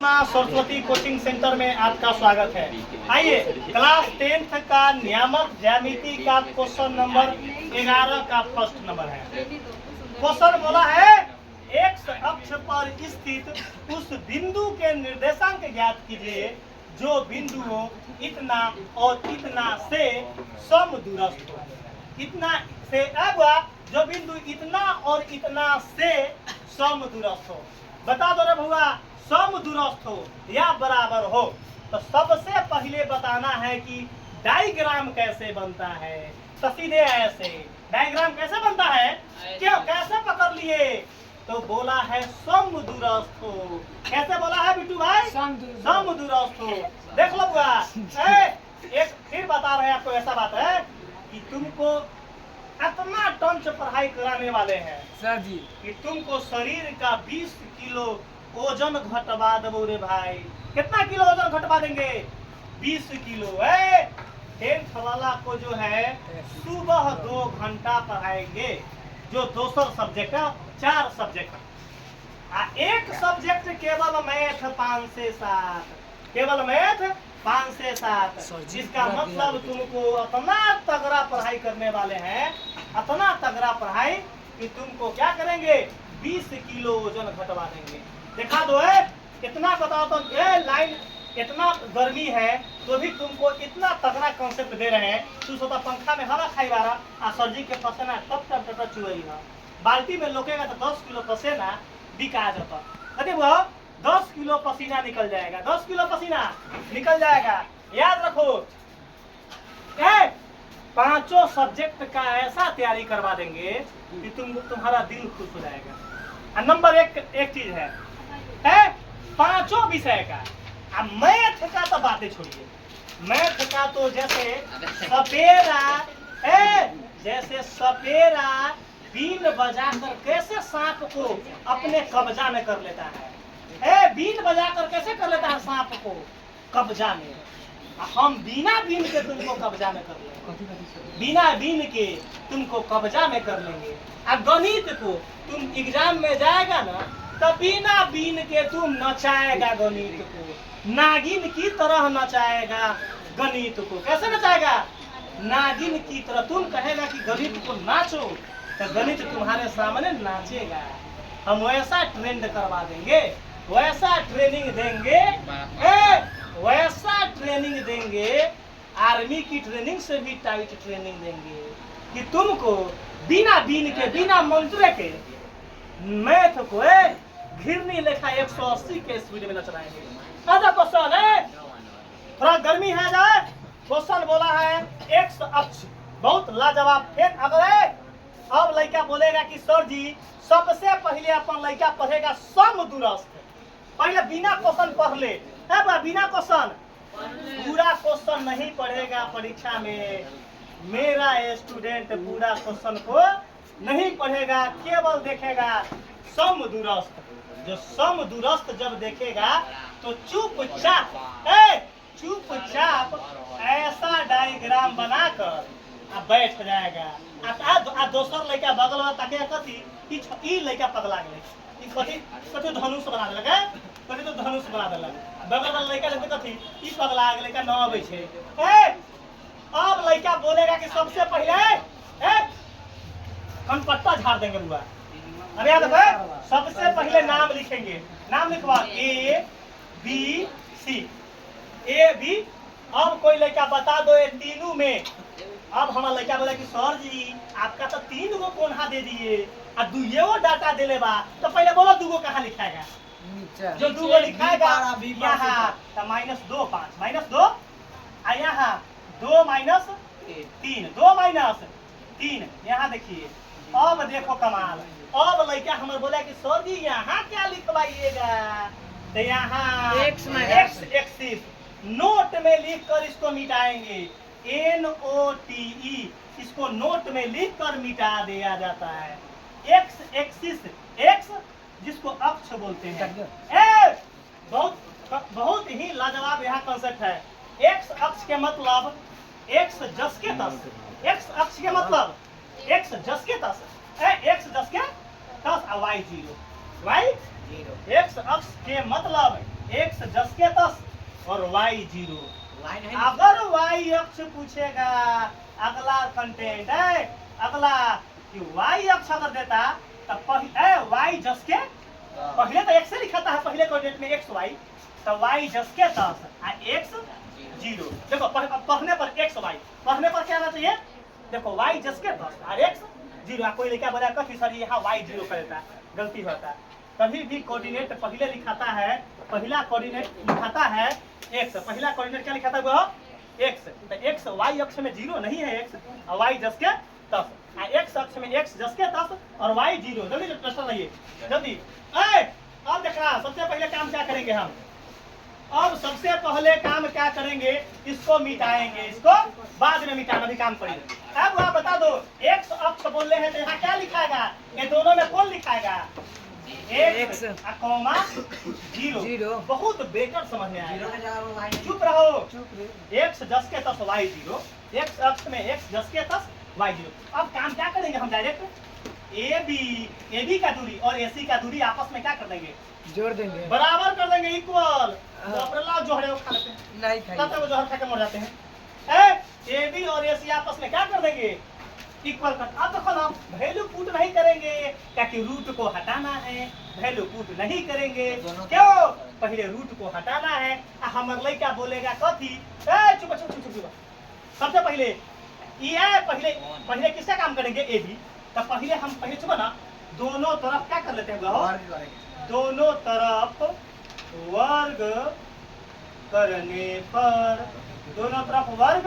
माँ Saraswati coaching centre में आपका स्वागत है। आइए क्लास 10th का नियामक ज्यामिति का क्वेश्चन नंबर 11 का फर्स्ट नंबर है। क्वेश्चन बोला है एक्स अक्ष पर स्थित उस बिंदु के निर्देशांक ज्ञात कीजिए जो बिंदुओं इतना और इतना से समदूरस्थ हो। इतना से अब जो बिंदु इतना और इतना से समदूरस्थ हो। बता दो रे भुआ, समदूरस्थ हो या बराबर हो। तो सबसे पहले बताना है कि डायग्राम कैसे बनता है। तो सीधे ऐसे डायग्राम कैसे बनता है, क्यों कैसे पकड़ लिए, तो बोला है समदूरस्थ हो। कैसे बोला है बिट्टू भाई, समदूरस्थ हो। देख लो बुआ, एक फिर बता रहे हैं आपको। ऐसा बात है कि तुमको इतना टंच पढ़ाई कराने वाले हैं सर जी कि तुमको शरीर का 20 किलो ओजन घटवा दो रे भाई। कितना किलो ओजन घटवा देंगे, 20 किलो है। 10th वाला को जो है सुबह 2 घंटा पढ़ाएंगे, जो दोसर सब्जेक्ट है 4 सब्जेक्ट। एक सब्जेक्ट केवल मैथ 5 से 7, केवल मैथ 5 से 7। जिसका मतलब तुमको इतना तगड़ा पढ़ाई करने वाले हैं, इतना तगड़ा पढ़ाई कि तुमको क्या करेंगे, 20 किलो वजन घटवा देंगे। दिखा दो है इतना, बताओ तो लाइन इतना गर्मी है तो भी तुमको इतना तगड़ा कॉन्सेप्ट दे रहे हैं। तू सोता पंखा में हवा खाई बारा आ सर जी के पसीना टप चुई है। बाल्टी में लोकेगा तो 10 किलो पसीना बिका जाता। अरे वो 10 किलो पसीना निकल जाएगा, 10 किलो पसीना निकल जाएगा। याद रखो, 5 सब्जेक्ट का ऐसा तैयारी करवा देंगे कि तुम्हारा दिल खुश हो जाएगा। नंबर एक चीज है 5 विषय का। अब मैथ का तो बातें छोड़िए, मैथ का तो जैसे सपेरा बीन बजाकर कैसे सांप को अपने कब्जा में कर लेता है। बीन बजाकर कैसे कर लेता है सांप को कब्जा में। हम बिना बीन के तुमको कब्जा में कर लेंगे, बिना बीन के तुमको कब्जा में कर लेंगे। अब गणित को तुम एग्जाम में जाएगा ना, तो बिना बीन के तुम नचाएगा गणित को, नागिन की तरह नचाएगा गणित को। कैसे नचाएगा, नागिन की तरह। तुम कहेगा कि गणित को नाचो, तो गणित तुम्हारे सामने नाचेगा। हम वैसा ट्रेंड करवा देंगे, वैसा ट्रेनिंग देंगे, वैसा ट्रेनिंग देंगे, आर्मी की ट्रेनिंग से भी टाइट ट्रेनिंग देंगे कि तुमको बिना बीन के, बिना मंत्र के मैथ को घिरनी लेखा 180 के स्पीड में नचवाएंगे। ऐसा क्वेश्चन है, थोड़ा गर्मी है जाए। क्वेश्चन बोला है एक्स अक्ष, बहुत लाजवाब। फिर अगर अब लड़का बोलेगा कि सर जी सबसे पहले अपन लड़का पढ़ेगा समदूरस्थ। पहले बिना क्वेश्चन पढ़ ले, बिना क्वेश्चन, पूरा क्वेश्चन नहीं पढ़ेगा परीक्षा में। मेरा स्टूडेंट पूरा क्वेश्चन को नहीं पढ़ेगा, केवल देखेगा समदूरस्थ। जो समदूरस्थ जब देखेगा तो चुपचाप ऐसा डायग्राम बनाकर बैठ जाएगा। दोसर लड़का बगल वाला ताके कथी ई लड़का पगला गेलै, कथी धनुष बना देलक, कथी तो धनुष बना देलक। बगल वाला लड़का लेके कथी ई पगला गेलै का न आबै छै। अब लड़का बोलेगा कि सबसे पहले कनपट्टा झाड़ देंगे बुआ। अब याद रखो, सबसे पहले नाम लिखेंगे। नाम लिखवा A B C, A B। अब कोई लड़का बता दो ये तीनों में। अब हमारा लड़का बोला कि सर जी आपका तो 3 गो कोन्हा दे दिए और 2 डाटा दे ले बा, तो पहले बोलो 2 गो कहाँ लिखाएगा। जो 2 गो लिखाएगा यहाँ तो -2 5 -2, यहाँ 2 - 3, 2 - 3। यहाँ देखिए, अब देखो कमाल। अब लड़का हमारे बोला कि सर जी यहाँ क्या लिखवाइएगा, तो यहाँ x एक्सिस नोट में लिखकर इसको मिटाएंगे। NOTE, इसको नोट में लिखकर मिटा दिया जाता है। x एक्सिस, x जिसको अक्ष बोलते हैं। बहुत ही लाजवाब यहाँ कॉन्सेप्ट है। x अक्ष के मतलब x जस के 10, x अक्ष के मतलब x जस के 10, x जस के 10 y 0, y x अक्ष के मतलब एक्स 10 के 10 और वाई 0। लाइन है अगर वाई अक्ष पूछेगा, अगला कंटेंट है, अगला कि वाई अक्ष अगर देता तब वाई 10 के पहले तो एक्स लिखा था पहले कोऑर्डिनेट में एक्स वाई, तो वाई 10 के 10 और एक्स 0। देखो पढ़ने पर एक्स वाई, पढ़ने पर क्या आना चाहिए, देखो वाई 10 के 10 और एक्स 0। कोई लिखा बोला कभी सर यहाँ वाई 0 कर देता, गलती होता है। कभी भी कोऑर्डिनेट पहले लिखाता है, पहला कोऑर्डिनेट लिखाता है एक्स, पहला कोऑर्डिनेट क्या लिखाता है वो एक्स, तो एक्स वाई अक्ष में 0 नहीं है एक्स, और वाई 10 के 10, एक्स अक्ष में एक्स 10 के 10 और वाई 0। जल्दी प्रश्न रहिए जल्दी। अब देखना सबसे पहले काम क्या करेंगे हम, अब सबसे पहले काम क्या करेंगे, इसको मिटाएंगे, इसको बाद में मिटाना भी काम करेंगे। अब आप बता दो एक्स अक्ष बोल रहे हैं तो यहाँ क्या लिखाएगा, ये दोनों में कौन लिखाएगा, एक्स कॉमा 0। बहुत बेटर समझ में आएगा। चुप रहो, एक्स 10 के 10 वाई 0, एक्स अक्ष में एक्स 10 के 10 वाई 0। अब काम क्या करेंगे हम, डायरेक्ट ए बी का दूरी और ए सी का दूरी आपस में क्या कर देंगे, जोड़ देंगे, बराबर कर देंगे, इक्वल। तो अपने लाभ जोड़े वो खा लेते हैं, नहीं खाएंगे, वो जोहर खा के मर जाते हैं। ए बी और ए सी आपस में क्या कर देंगे, इक्वल कर। अब देखो ना वैल्यू पुट नहीं करेंगे क्योंकि रूट को हटाना है, वैल्यू पुट नहीं करेंगे क्यों, पहले रूट को हटाना है। हमारे लड़का बोलेगा कथी, चुप चुप चुप चुप। सबसे पहले ये पहले किसका काम करेंगे, ए बी। तो पहले हम पहले चुप ना, दोनों तरफ क्या कर लेते हैं, दोनों तरफ वर्ग करने पर, दोनों तरफ वर्ग।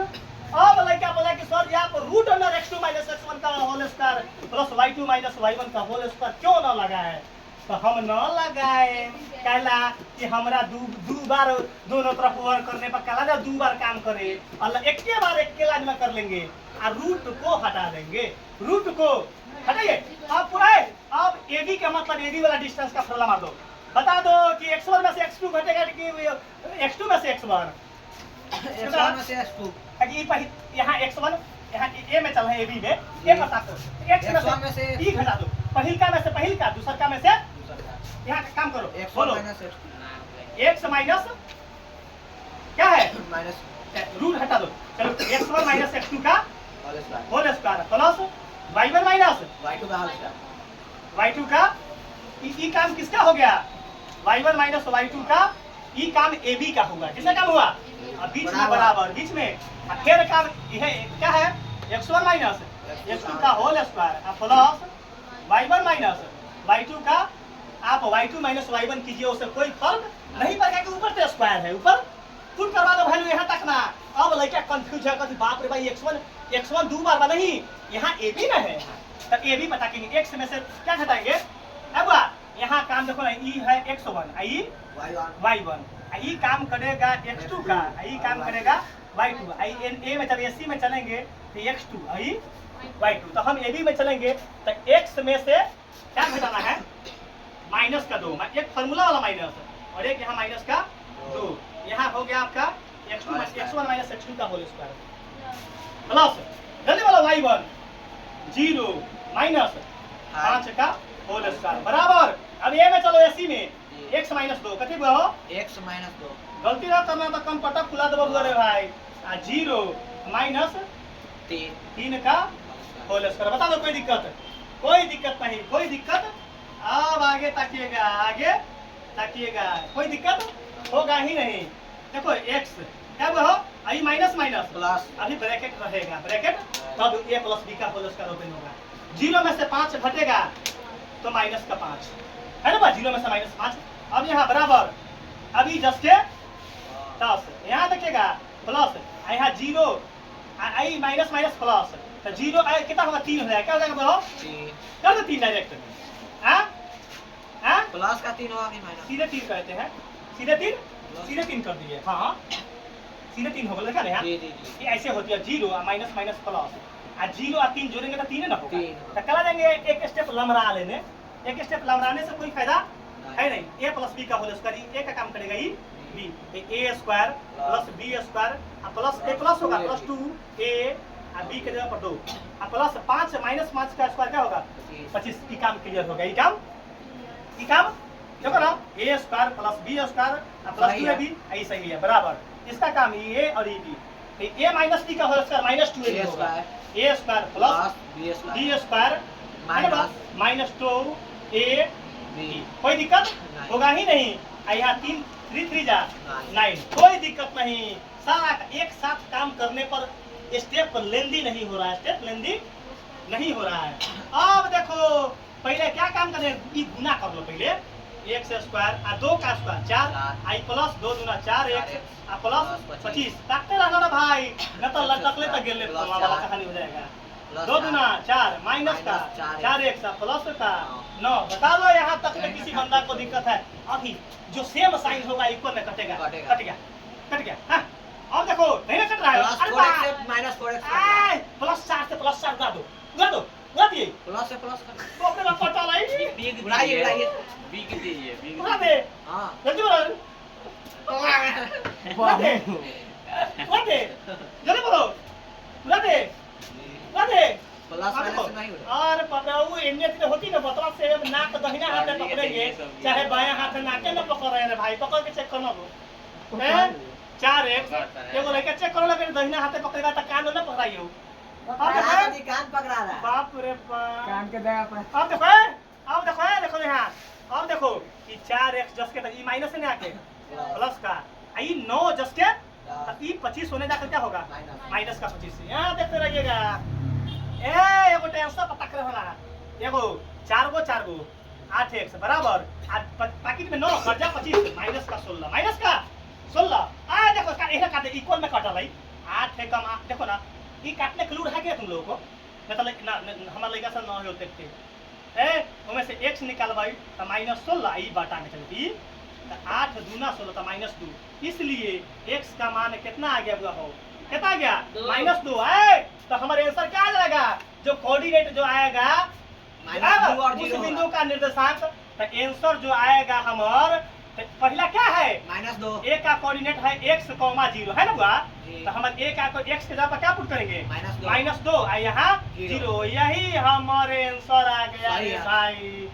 अब लड़का बोला कि सर यहाँ पर root under x2 minus x1 का whole square plus y2 minus y1 का होल स्क्वायर क्यों ना लगाए, तो हम न लगाए कहला कि हमरा दो बार दोनों तरफ वर्ग करने पर कहला दो बार काम करे, अल्लाह एक के बार एक के लाइन में कर लेंगे और रूट को हटा देंगे, रूट को हटाइए। अब पूरा अब ए बी का मतलब ए बी वाला डिस्टेंस का फॉर्मूला मार दो, बता दो कि x1 में से x2 घटेगा कि x2 में से x1, x1 में से x2, यहाँ x1 यहाँ ए में चल रहा है, ए बी में ए बता दो, x में से ई घटा दो, पहिलका में से पहिलका, दूसरा में से यहाँ काम करो, बोलो x माइनस क्या है, माइनस रूट हटा दो, चलो x1 माइनस x2 का whole square plus y1 minus y2 का होल स्क्वायर, y2 का ई काम किसका हो गया, y1 माइनस y2 का ई काम ए बी का होगा, किसका काम हुआ, बीच में बराबर, बीच में फिर काम यह क्या है, x1 माइनस x2 का whole square plus y1 minus y2 का, आप y2 माइनस y1 कीजिए, उससे कोई फर्क नहीं पड़ेगा कि ऊपर तो स्क्वायर है, ऊपर पुट करवा दो वैल्यू यहाँ तक ना। अब लड़का कंफ्यूज है कि बाप रे भाई x1 दो बार नहीं, यहाँ ए बी में है, तो ए बी पता कि x में से क्या घटाएंगे, अब यहाँ काम देखो ना, ई है x1 आई y1, ई काम करेगा x2 का, ई काम करेगा y2, आई ए में चले सी में चलेंगे तो x2 आई y2, तो हम ए बी में चलेंगे तो x में से क्या घटाना है, माइनस का 2, एक फार्मूला वाला माइनस और एक यहाँ माइनस का 2, यहाँ हो गया आपका x1 माइनस x2 का होल स्क्वायर प्लस जल्दी वाला y1 0 माइनस 5 का होल स्क्वायर बराबर। अब ए में चलो एसी में x माइनस 2 कथी हो, x माइनस 2, गलती ना करना तो कम पटक खुला दबो रे भाई, 0 माइनस 3 का होल स्क्वायर। बता दो कोई दिक्कत, कोई दिक्कत नहीं, कोई दिक्कत। अब आगे ताकिएगा, आगे ताकिएगा, कोई दिक्कत होगा ही नहीं। देखो x क्या हो, आई माइनस माइनस प्लस, अभी ब्रैकेट रहेगा, ब्रैकेट तब a प्लस b का होल स्क्वायर ओपन होगा, 0 में से 5 घटेगा तो माइनस का 5 है ना, 0 में से माइनस 5। अब यहाँ बराबर, अभी 10 के 10, यहाँ देखिएगा प्लस, यहाँ 0 आई माइनस माइनस प्लस, तो 0 कितना होगा, 3 हो जाएगा, क्या हो जाएगा बोलो, कर दो 3 डायरेक्ट, प्लस का 3 होगा कि माइनस, सीधे 3 कहते हैं, सीधे 3 कर दिए, हाँ सीधे 3 होगा, देखा ना ये ऐसे होती है, 0 माइनस माइनस प्लस, 0 और 3 जोड़ेंगे तो 3 ना होगा, तो कल जाएंगे एक स्टेप लमरा लेने, एक स्टेप लमराने से कोई फायदा है नहीं। ए प्लस बी का होल स्क्वायर, ए का काम करेगा ई B, A square plus B square plus A plus होगा प्लस 2 ए और बी के जगह पर 2 प्लस 5 माइनस 5 का स्क्वायर क्या होगा 25। ई काम क्लियर हो गया, ई काम देखो ना A square plus B square plus सही 2 है। बी ऐसा ही है बराबर। इसका काम ए और a b, a minus b का whole square minus 2 a a होगा, square a square plus B square b square minus minus 2 a b. कोई दिक्कत नहीं। होगा ही नहीं। यहाँ 3 3 जा नहीं। 9, कोई दिक्कत नहीं। सारा एक साथ काम करने पर स्टेप लेंदी नहीं हो रहा है, स्टेप लेंदी नहीं हो रहा है। अब देखो पहले क्या काम करें, ई गुना कर लो पहले, एक से स्क्वायर आ 2 का स्क्वायर 4 आई प्लस 2 दूना 4 एक आ प्लस 25 ताकते रहना ना भाई, न तो लटकले तो गिरले प्लस वाला चार। कहानी हो जाएगा। प्लस 2 दूना 4 माइनस का माइनस 4 4 एक सा प्लस का हाँ। 9। बता दो यहाँ तक में किसी बंदा को दिक्कत है? अभी जो सेम साइन होगा इक्वल में कटेगा, कटेगा। कट गया हाँ। अब देखो नहीं ना कट रहा है, प्लस अरे 4x वाह! से माइनस 4x आय, प्लस 4 से प्लस 4 उड़ा दो उड़ा दिए प्लस से प्लस कर तो अपने बाप पटा लाई उड़ाइए उड़ाइए उड़ा दे हाँ जल्दी बोलो उड़ा दे उड़ा दे जल्दी बोलो उड़ा दे उड़ा दे। प्लस माइनस से नहीं उड़े। और पकड़ाऊ एन्ने से होती ना बतवा से नाक दहिना हाथ में पकड़ेंगे चाहे बायां हाथ में नाके में पकड़ रहे हैं भाई, पकड़ के चेक करना वो हैं 4 एक एगो लड़का चेक करो लगे दहिना हाथ में पकड़ेगा तो कान ना पकड़ाइयो। कान पकड़ा रहा है। बाप रे बाप कान के जगह पर अब देखो यहाँ अब देखो कि 4x जस के ई माइनस है ना आके प्लस का ई 9 जस के ई 25 होने जाकर क्या होगा माइनस का 25। यहाँ देखते रहिएगा ए एगो टेंशन पता करे होला एगो 4 गो 8x बराबर आ पैकेट में 9 कट जा 25 माइनस का 16 माइनस का 16 आ देखो का एहे काटे इक्वल में कटल है 8 है कम देखो ना ये काटने के लूर है क्या तुम लोगों को? मतलब ना हमारा लड़का से ना होते थे ए उनमें से x निकालवाई तो माइनस 16 ई बाटा में चलती 8 दूना 16 तो माइनस 2, इसलिए x का मान कितना आ गया हुआ हो, कितना आ गया माइनस 2 है। तो हमारे आंसर क्या आ जाएगा, जो कोऑर्डिनेट जो आएगा माइनस 2 और उस 0 बिंदु का निर्देशांक, तो आंसर जो आएगा हमार तो पहला क्या है माइनस 2 a का कोऑर्डिनेट है x, 0 है ना बुआ? जी। तो हम a का x के जगह पर क्या पुट करेंगे माइनस 2 -2 और यहाँ 0, यही हमारे आंसर आ गया सही रे है। भाई।